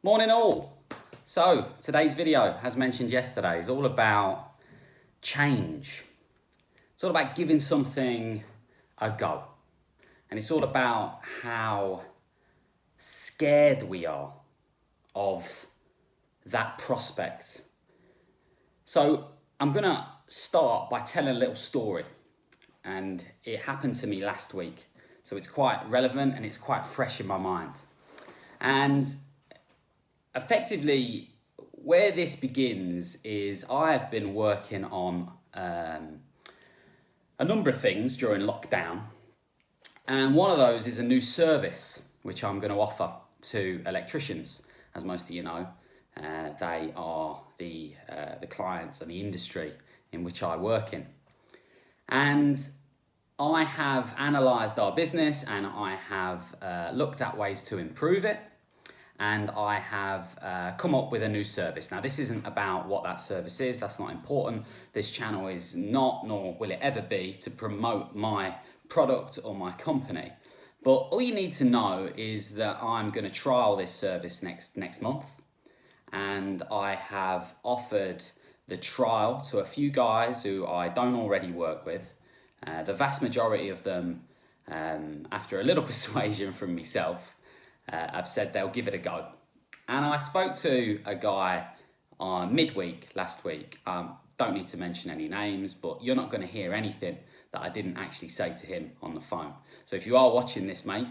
Morning all. So today's video, as mentioned yesterday, is all about change. It's all about giving something a go. And it's all about how scared we are of that prospect. So I'm gonna start by telling a little story. And it happened to me last week. So it's quite relevant and it's quite fresh in my mind. And effectively, where this begins is I have been working on a number of things during lockdown. And one of those is a new service which I'm going to offer to electricians. As most of you know, they are the clients and the industry in which I work in. And I have analysed our business and I have looked at ways to improve it. And I have come up with a new service. Now, this isn't about what that service is. That's not important. This channel is not, nor will it ever be, to promote my product or my company. But all you need to know is that I'm going to trial this service next month. And I have offered the trial to a few guys who I don't already work with. The vast majority of them, after a little persuasion from myself, I've said they'll give it a go. And I spoke to a guy on midweek last week. Don't need to mention any names, but you're not going to hear anything that I didn't actually say to him on the phone. So if you are watching this, mate,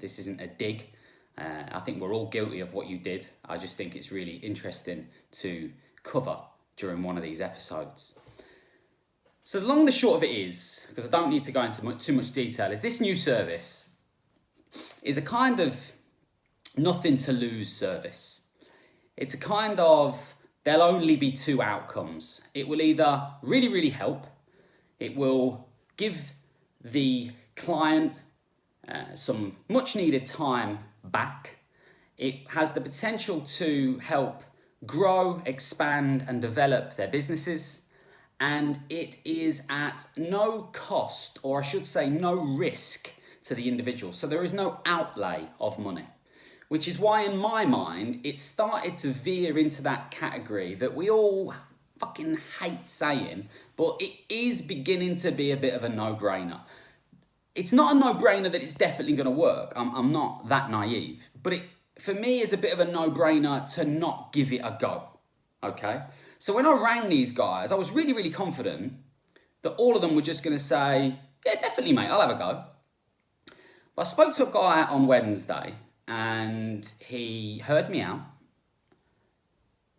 this isn't a dig. I think we're all guilty of what you did. I just think it's really interesting to cover during one of these episodes. So the long and the short of it is, because I don't need to go into too much detail, is this new service is a kind of nothing to lose service. It's a kind of, there'll only be two outcomes. It will either really, really help. It will give the client some much needed time back. It has the potential to help grow, expand and develop their businesses. And it is at no cost, or I should say no risk to the individual. So there is no outlay of money. Which is why, in my mind, it started to veer into that category that we all fucking hate saying, but it is beginning to be a bit of a no-brainer. It's not a no-brainer that it's definitely going to work. I'm not that naive. But it, for me, is a bit of a no-brainer to not give it a go. Okay? So when I rang these guys, I was really, really confident that all of them were just going to say, yeah, definitely, mate, I'll have a go. But I spoke to a guy on Wednesday, and he heard me out,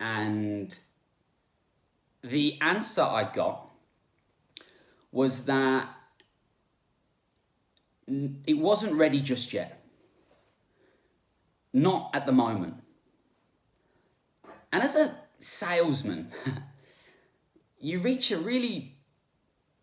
and the answer I got was that it wasn't ready just yet. Not at the moment. And as a salesman, you reach a really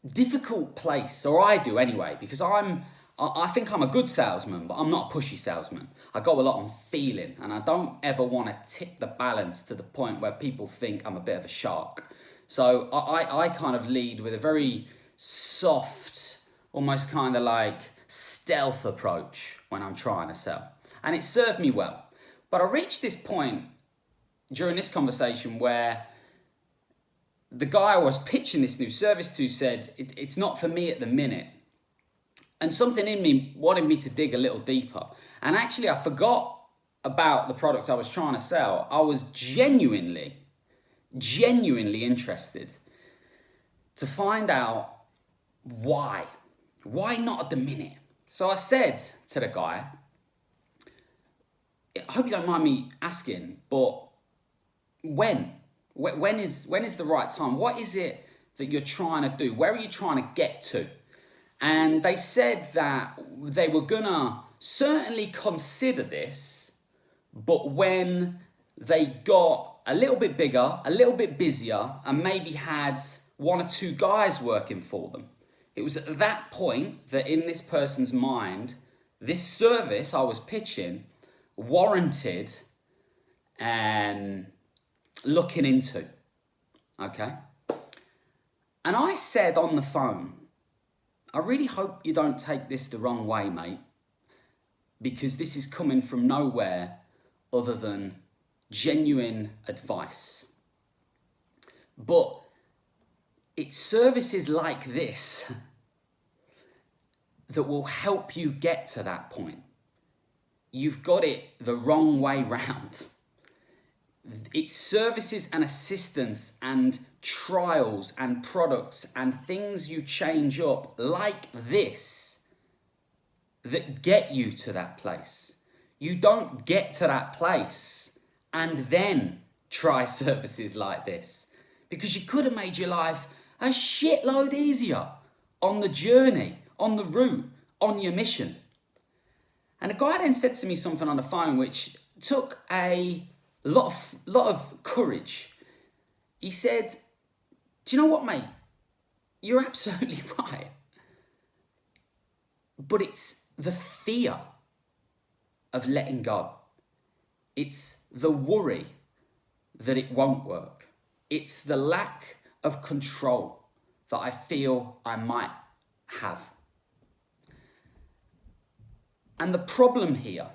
difficult place, or I do anyway, because I think I'm a good salesman, but I'm not a pushy salesman. I go a lot on feeling, and I don't ever want to tip the balance to the point where people think I'm a bit of a shark. So I kind of lead with a very soft, almost kind of like stealth approach when I'm trying to sell. And it served me well. But I reached this point during this conversation where the guy I was pitching this new service to said, it's not for me at the minute. And something in me wanted me to dig a little deeper. And actually, I forgot about the product I was trying to sell. I was genuinely interested to find out why. Why not at the minute? So I said to the guy, I hope you don't mind me asking, but when? When is the right time? What is it that you're trying to do? Where are you trying to get to? And they said that they were gonna certainly consider this, but when they got a little bit bigger, a little bit busier, and maybe had one or two guys working for them. It was at that point that in this person's mind, this service I was pitching warranted looking into. Okay? And I said on the phone, I really hope you don't take this the wrong way, mate, because this is coming from nowhere other than genuine advice. But it's services like this that will help you get to that point. You've got it the wrong way round. It's services and assistance and trials and products and things you change up like this that get you to that place. You don't get to that place and then try services like this, because you could have made your life a shitload easier on the journey, on the route, on your mission. And a guy then said to me something on the phone which took a lot of courage. He said, do you know what, mate? You're absolutely right. But it's the fear of letting go. It's the worry that it won't work. It's the lack of control that I feel I might have. And the problem here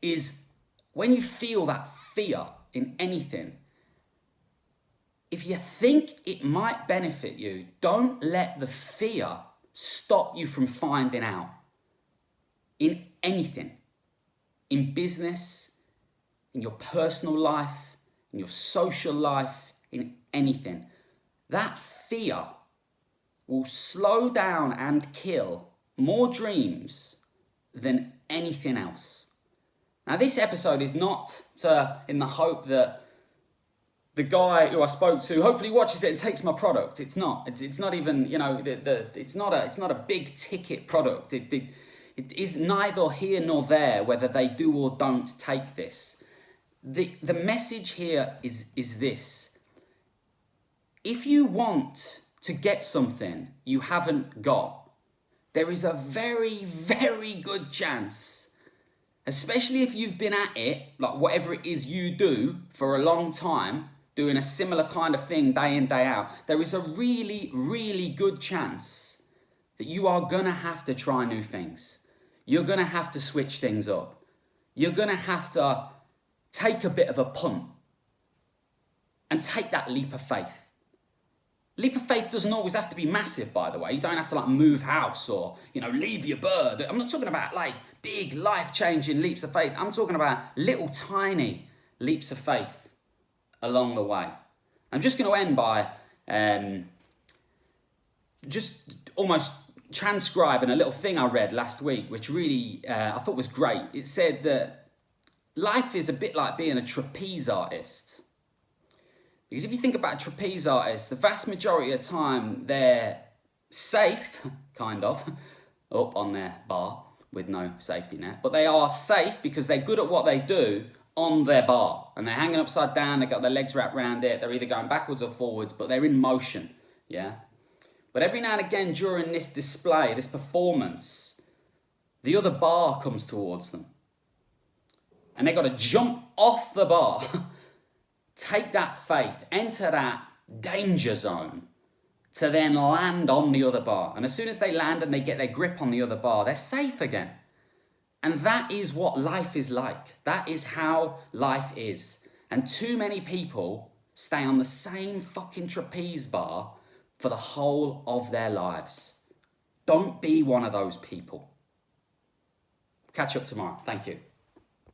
is when you feel that fear in anything, if you think it might benefit you, don't let the fear stop you from finding out. In anything, in business, in your personal life, in your social life, in anything, that fear will slow down and kill more dreams than anything else. Now, this episode is not in the hope that the guy who I spoke to hopefully watches it and takes my product. It's not. It's not even, it's not a big ticket product. It is neither here nor there whether they do or don't take this. The message here is this. If you want to get something you haven't got, there is a very, very good chance, especially if you've been at it, like whatever it is you do for a long time, doing a similar kind of thing day in, day out, there is a really, really good chance that you are going to have to try new things. You're going to have to switch things up. You're going to have to take a bit of a punt and take that leap of faith. Leap of faith doesn't always have to be massive, by the way. You don't have to move house or, leave your bird. I'm not talking about big life-changing leaps of faith. I'm talking about little tiny leaps of faith along the way. I'm just going to end by just almost transcribing a little thing I read last week, which really I thought was great. It said that life is a bit like being a trapeze artist. Because if you think about a trapeze artist, the vast majority of the time they're safe, kind of, up on their bar with no safety net. But they are safe because they're good at what they do on their bar. And they're hanging upside down, they've got their legs wrapped around it, they're either going backwards or forwards, but they're in motion, yeah? But every now and again during this display, this performance, the other bar comes towards them. And they've got to jump off the bar, take that faith, enter that danger zone to then land on the other bar. And as soon as they land and they get their grip on the other bar, they're safe again. And that is what life is like. That is how life is. And too many people stay on the same fucking trapeze bar for the whole of their lives. Don't be one of those people. Catch up tomorrow. Thank you.